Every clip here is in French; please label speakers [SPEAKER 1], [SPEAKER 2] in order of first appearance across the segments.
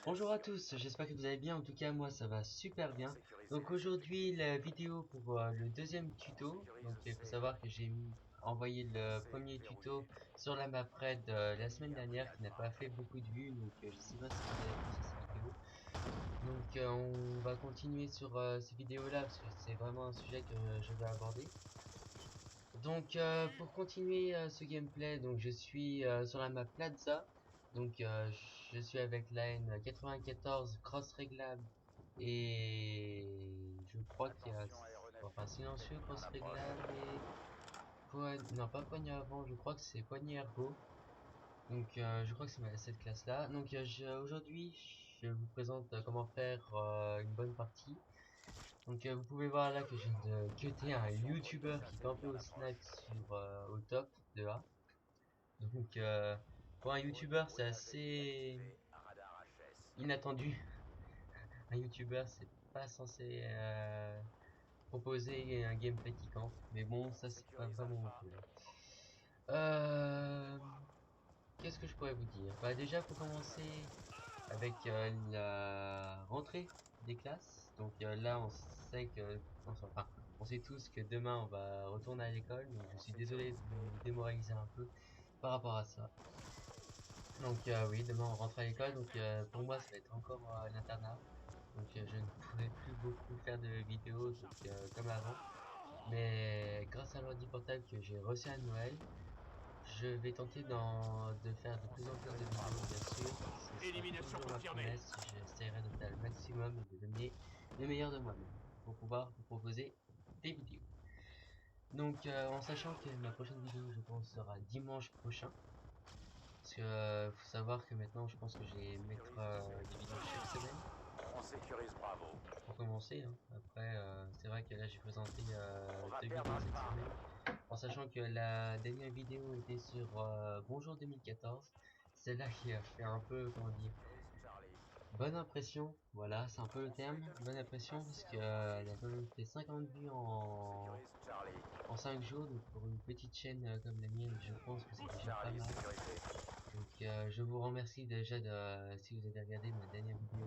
[SPEAKER 1] Bonjour à tous, j'espère que vous allez bien, en tout cas moi ça va super bien. Donc aujourd'hui la vidéo pour le deuxième tuto, donc il faut savoir que envoyé le premier tuto sur la map raid la semaine dernière qui n'a pas fait beaucoup de vues, donc je sais pas si vous avez apprécié cette vidéo. Donc on va continuer sur ces vidéos là parce que c'est vraiment un sujet que je veux aborder. Donc pour continuer ce gameplay, donc je suis sur la map Plaza. Donc je suis avec la N94 cross réglable et je crois qu'il y a enfin silencieux cross réglable et non pas poignée avant, je crois que c'est poignée ergo. Donc je crois que c'est cette classe là. Donc aujourd'hui je vous présente comment faire une bonne partie. Donc vous pouvez voir là que je viens de cutter un YouTuber qui campait au snipe sur au top de A. Donc pour un YouTuber c'est assez inattendu. Un YouTuber c'est pas censé proposer un gameplay qui campe. Mais bon ça c'est pas vraiment mon problème. Euh, Qu'est-ce que je pourrais vous dire? Bah déjà pour commencer avec la rentrée des classes. Donc là, on sait que, enfin, on sait tous que demain on va retourner à l'école. Donc je suis désolé de vous démoraliser un peu par rapport à ça. Donc oui, demain on rentre à l'école. Donc pour moi, ça va être encore l'internat. Donc je ne pourrai plus beaucoup faire de vidéos donc comme avant. Mais grâce à l'ordi portable que j'ai reçu à Noël, je vais tenter de faire de plus en plus de vidéos, bien sûr. Ce sera
[SPEAKER 2] Élimination
[SPEAKER 1] toujours ma
[SPEAKER 2] confirmée.
[SPEAKER 1] promesse. J'essaierai de faire le maximum et de donner le meilleur de moi-même pour pouvoir vous proposer des vidéos. Donc, en sachant que ma prochaine vidéo, je pense, sera dimanche prochain. Parce que, faut savoir que maintenant, je pense que je vais mettre des vidéos chaque semaine
[SPEAKER 2] On sécurise Bravo.
[SPEAKER 1] pour commencer, hein. Après, c'est vrai que là, j'ai présenté
[SPEAKER 2] On va
[SPEAKER 1] deux
[SPEAKER 2] perdre
[SPEAKER 1] vidéos cette
[SPEAKER 2] Alpha.
[SPEAKER 1] semaine. En sachant que la dernière vidéo était sur Bonjour 2014, c'est là qui a fait un peu, comment dire,
[SPEAKER 2] Sécurise Charlie.
[SPEAKER 1] bonne impression, voilà, c'est un peu le terme, bonne impression, parce que elle a quand même fait 50 vues
[SPEAKER 2] On
[SPEAKER 1] en,
[SPEAKER 2] sécurise Charlie.
[SPEAKER 1] en 5 jours, donc pour une petite chaîne comme la mienne, je pense que c'est
[SPEAKER 2] Pousse
[SPEAKER 1] déjà pas
[SPEAKER 2] Charlie
[SPEAKER 1] mal.
[SPEAKER 2] sécurisé.
[SPEAKER 1] Donc je vous remercie déjà si vous avez regardé ma dernière vidéo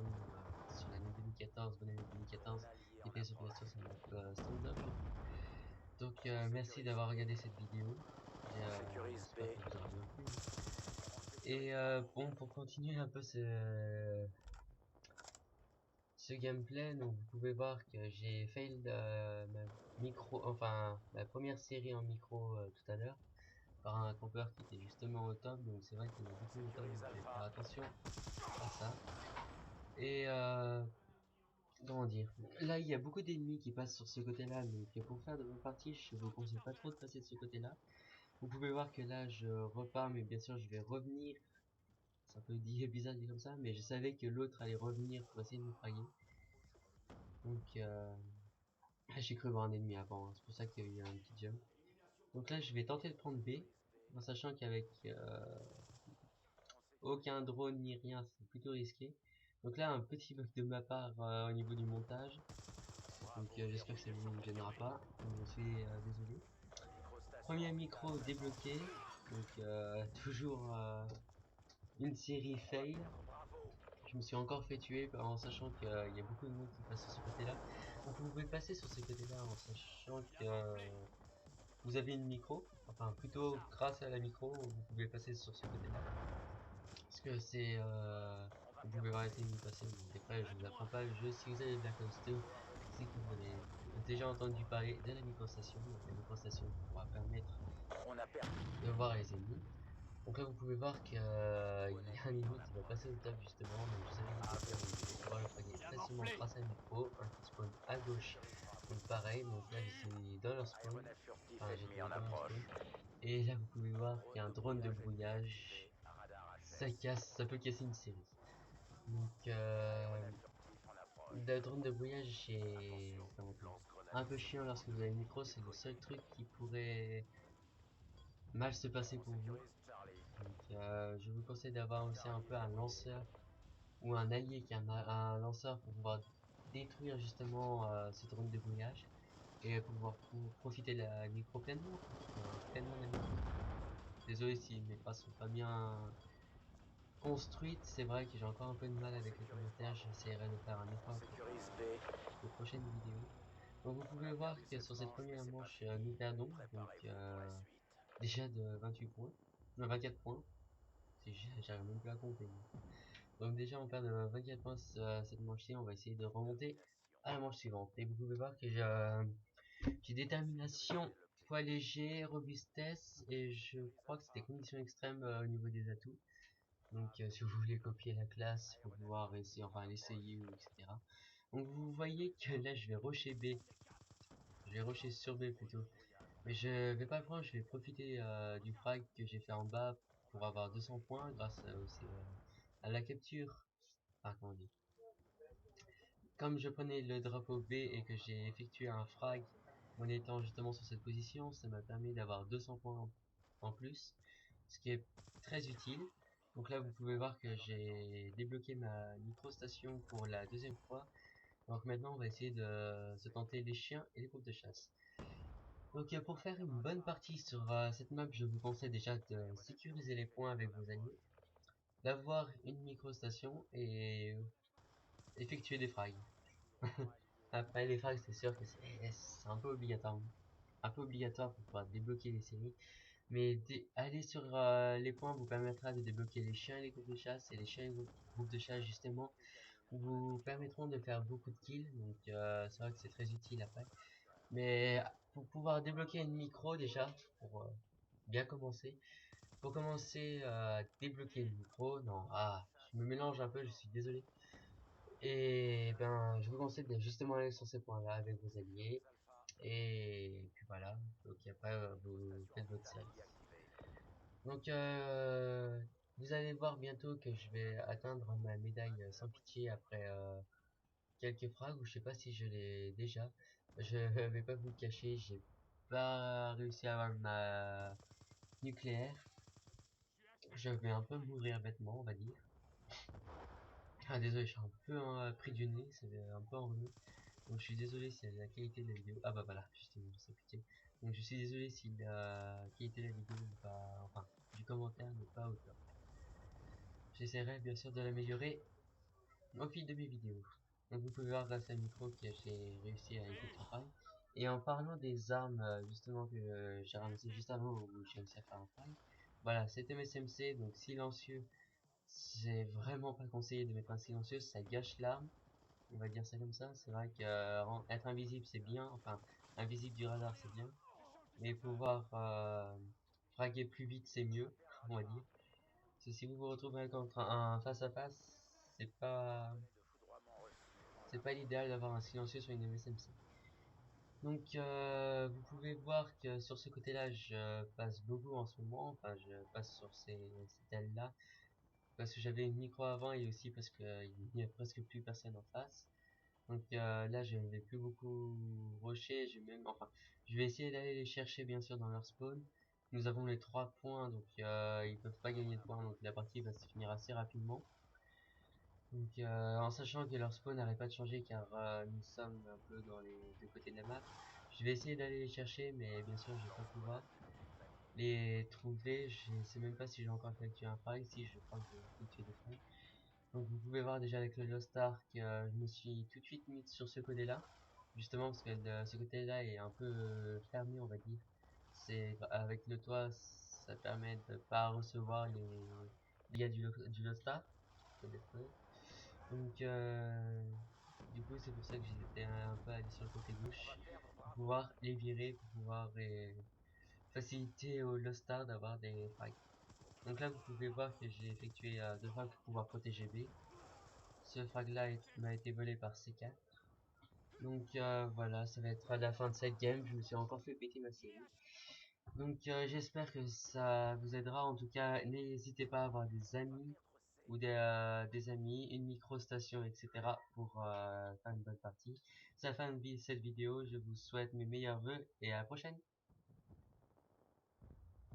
[SPEAKER 1] sur l'année 2014, bonne année
[SPEAKER 2] Drone
[SPEAKER 1] 2014,
[SPEAKER 2] allié
[SPEAKER 1] qui
[SPEAKER 2] en
[SPEAKER 1] était sur, bien
[SPEAKER 2] approche.
[SPEAKER 1] sûr sur la map stand-up, je crois. Donc
[SPEAKER 2] On
[SPEAKER 1] merci
[SPEAKER 2] sécurise
[SPEAKER 1] d'avoir
[SPEAKER 2] B.
[SPEAKER 1] regardé cette vidéo.
[SPEAKER 2] On sécurise B.
[SPEAKER 1] J'espère que vous aura bien plu, hein.
[SPEAKER 2] On sécurise
[SPEAKER 1] Et
[SPEAKER 2] Bravo.
[SPEAKER 1] bon, pour continuer un peu ce gameplay, donc vous pouvez voir que j'ai fail ma micro, enfin ma première série en micro tout à l'heure par un campeur qui était justement au top. Donc c'est vrai qu'il y en a
[SPEAKER 2] On
[SPEAKER 1] beaucoup au top,
[SPEAKER 2] sécurise
[SPEAKER 1] donc je vais faire
[SPEAKER 2] Alpha.
[SPEAKER 1] attention à ça. Et comment dire, là il y a beaucoup d'ennemis qui passent sur ce côté-là, donc pour faire de bonnes parties, je vous conseille pas trop de passer de ce côté-là. Vous pouvez voir que là je repars, mais bien sûr je vais revenir. C'est un peu bizarre dit comme ça, mais je savais que l'autre allait revenir pour essayer de me fraguer. Donc j'ai cru voir un ennemi avant, hein. C'est pour ça qu'il y a eu un petit jump. Donc là je vais tenter de prendre B, en sachant qu'avec
[SPEAKER 2] On sécurise
[SPEAKER 1] aucun
[SPEAKER 2] A.
[SPEAKER 1] drone ni rien, c'est plutôt risqué. Donc là un petit bug de ma part au niveau du montage. Donc
[SPEAKER 2] Bravo,
[SPEAKER 1] j'espère que ça
[SPEAKER 2] verrouillé.
[SPEAKER 1] vous gênera pas. Donc je suis désolé.
[SPEAKER 2] Microstation
[SPEAKER 1] Premier
[SPEAKER 2] orbitale
[SPEAKER 1] micro
[SPEAKER 2] en approche.
[SPEAKER 1] débloqué. Donc toujours une série
[SPEAKER 2] On va
[SPEAKER 1] fail.
[SPEAKER 2] perdre Bravo.
[SPEAKER 1] Je me suis encore fait tuer en sachant qu'il y a beaucoup de monde qui passe sur ce côté-là. Vous pouvez passer sur ce côté-là en sachant que vous avez une micro, enfin plutôt grâce à la micro, vous pouvez passer sur ce côté-là. Parce que
[SPEAKER 2] On va
[SPEAKER 1] vous pouvez
[SPEAKER 2] perdre
[SPEAKER 1] voir
[SPEAKER 2] C.
[SPEAKER 1] les ennemis passer. Donc après, je vous apprends pas le jeu. Si vous avez Black Ops 2, c'est que vous avez déjà entendu parler de la microstation. Donc la microstation qui pourra permettre
[SPEAKER 2] On a perdu.
[SPEAKER 1] de voir les ennemis. Donc là, vous pouvez voir qu'il y a
[SPEAKER 2] Drone
[SPEAKER 1] un
[SPEAKER 2] ennemi en
[SPEAKER 1] ennemi qui va
[SPEAKER 2] approche.
[SPEAKER 1] passer au top justement. Donc je savais qu'il
[SPEAKER 2] A
[SPEAKER 1] était top, donc je vais
[SPEAKER 2] verrouillé.
[SPEAKER 1] pouvoir le fraguer
[SPEAKER 2] Bien
[SPEAKER 1] facilement
[SPEAKER 2] morflé.
[SPEAKER 1] grâce à la micro. Un qui spawn à
[SPEAKER 2] On
[SPEAKER 1] gauche.
[SPEAKER 2] sécurise Bravo.
[SPEAKER 1] Donc pareil, donc là je suis dans leur spawn.
[SPEAKER 2] Aéronef furtif
[SPEAKER 1] Enfin
[SPEAKER 2] ennemi
[SPEAKER 1] j'étais
[SPEAKER 2] en
[SPEAKER 1] dans leur
[SPEAKER 2] approche.
[SPEAKER 1] spawn. Et là vous pouvez voir qu'il y
[SPEAKER 2] Drone
[SPEAKER 1] a un
[SPEAKER 2] de
[SPEAKER 1] drone de
[SPEAKER 2] brouillage ennemi
[SPEAKER 1] brouillage.
[SPEAKER 2] activé. Radar HS.
[SPEAKER 1] Ça peut casser une série. Donc
[SPEAKER 2] Aéronef furtif en approche.
[SPEAKER 1] le drone de brouillage
[SPEAKER 2] Attention,
[SPEAKER 1] c'est comment dire,
[SPEAKER 2] lance-grenade
[SPEAKER 1] un peu chiant
[SPEAKER 2] ioniste.
[SPEAKER 1] lorsque vous avez le micro. C'est le seul
[SPEAKER 2] Déployé.
[SPEAKER 1] truc qui pourrait mal se passer
[SPEAKER 2] On
[SPEAKER 1] pour vous.
[SPEAKER 2] sécurise Charlie.
[SPEAKER 1] Donc je vous conseille d'avoir aussi un
[SPEAKER 2] Charlie
[SPEAKER 1] peu un
[SPEAKER 2] verrouillé.
[SPEAKER 1] lanceur ou un allié qui a un lanceur pour pouvoir détruire justement ce drone de brouillage et pouvoir profiter de la micro pleinement, quoi. Pleinement de la micro. Désolé si mes phrases sont pas bien construite. C'est vrai que j'ai encore un peu de mal avec les commentaires, j'essaierai de faire un effort pour
[SPEAKER 2] Sécurise B.
[SPEAKER 1] les prochaines vidéos. Donc vous pouvez voir que sur cette première manche, nous perdons, donc déjà de 28 points, 24 points, j'arrive même plus à compter. Donc déjà on perd de 24 points cette manche-ci, on va essayer de remonter à la manche suivante. Et vous pouvez voir que j'ai détermination, poids léger, robustesse, et je crois que c'était conditions extrêmes au niveau des atouts. Donc si vous voulez copier la classe, faut pouvoir essayer, enfin l'essayer, etc. Donc vous voyez que là je vais rusher B, je vais rusher sur B plutôt. Mais je vais pas le prendre, je vais profiter du frag que j'ai fait en bas pour avoir 200 points grâce aussi à la capture. Enfin, comment on dit. Comme je prenais le drapeau B et que j'ai effectué un frag en étant justement sur cette position, ça m'a permis d'avoir 200 points en plus, ce qui est très utile. Donc là, vous pouvez voir que j'ai débloqué ma micro-station pour la deuxième fois. Donc maintenant, on va essayer de se tenter les chiens et les groupes de chasse. Donc pour faire une bonne partie sur cette map, je vous conseille déjà de sécuriser les points avec vos alliés, d'avoir une micro-station et effectuer des frags. Après les frags, c'est sûr que c'est un peu obligatoire pour pouvoir débloquer les séries. Mais aller sur les points vous permettra de débloquer les chiens et les groupes de chasse, et les chiens et les groupes de chasse justement vous permettront de faire beaucoup de kills. Donc c'est vrai que c'est très utile après. Mais pour pouvoir débloquer une micro déjà, pour bien commencer, pour commencer à débloquer une micro, non, je me mélange un peu, je suis désolé. Et ben, je vous conseille de justement aller sur ces points-là avec vos alliés. Et puis voilà, donc après vous faites votre série. Donc vous allez voir bientôt que je vais atteindre ma médaille sans pitié après quelques frags, ou je sais pas si je l'ai déjà. Je vais pas vous le cacher, j'ai pas réussi à avoir ma nucléaire. Je vais un peu mourir bêtement, on va dire. Ah désolé, je suis un peu pris du nez, c'est un peu enrhumé. Donc je suis désolé si la qualité de la vidéo... Ah bah voilà, justement, ça pitié. Donc je suis désolé si la qualité de la vidéo n'est pas... Enfin, du commentaire n'est pas au top. J'essaierai bien sûr de l'améliorer au fil de mes vidéos. Donc vous pouvez voir grâce à micro que j'ai réussi à effectuer un frag. Et en parlant des armes justement que j'ai ramassé juste avant où j'ai réussi à faire un frag. Voilà, c'était MSMC, donc silencieux. C'est vraiment pas conseillé de mettre un silencieux, ça gâche l'arme. On va dire ça comme ça. C'est vrai que être invisible c'est bien, enfin invisible du radar c'est bien. Mais pouvoir fraguer plus vite c'est mieux, on va dire. Parce que si vous vous retrouvez contre un face à face, c'est pas c'est pas l'idéal d'avoir un silencieux sur une MSMC. Donc vous pouvez voir que sur ce côté-là, je passe beaucoup en ce moment. Enfin, je passe sur ces ailes-là parce que j'avais une micro avant et aussi parce qu'il n'y a presque plus personne en face. Donc là, je ne vais plus beaucoup rusher. Je vais essayer d'aller les chercher bien sûr dans leur spawn. Nous avons les 3 points, donc ils peuvent pas gagner de points, donc la partie va se finir assez rapidement. Donc en sachant que leur spawn n'arrête pas de changer car nous sommes un peu dans les deux côtés de la map, je vais essayer d'aller les chercher, mais bien sûr je vais pas pouvoir les trouver. Je sais même pas si j'ai encore effectué un frag, si je crois que j'ai effectué des frags. Donc vous pouvez voir déjà avec le Lost Ark, je me suis tout de suite mis sur ce côté-là, justement parce que ce côté-là est un peu fermé on va dire. C'est avec le toit, ça permet de pas recevoir les gars du Lost Ark. Donc, du coup, c'est pour ça que j'étais un peu allé sur le côté gauche pour pouvoir les virer, pour pouvoir faciliter au Lost Star d'avoir des frags. Donc là, vous pouvez voir que j'ai effectué 2 frags pour pouvoir protéger B. Ce frag là m'a été volé par C4. Donc voilà, ça va être la fin de cette game. Je me suis encore fait péter ma série. Donc j'espère que ça vous aidera. En tout cas, n'hésitez pas à avoir des amis ou des amis, une micro-station, etc. pour faire une bonne partie. C'est la fin de cette vidéo. Je vous souhaite mes meilleurs vœux et à la prochaine.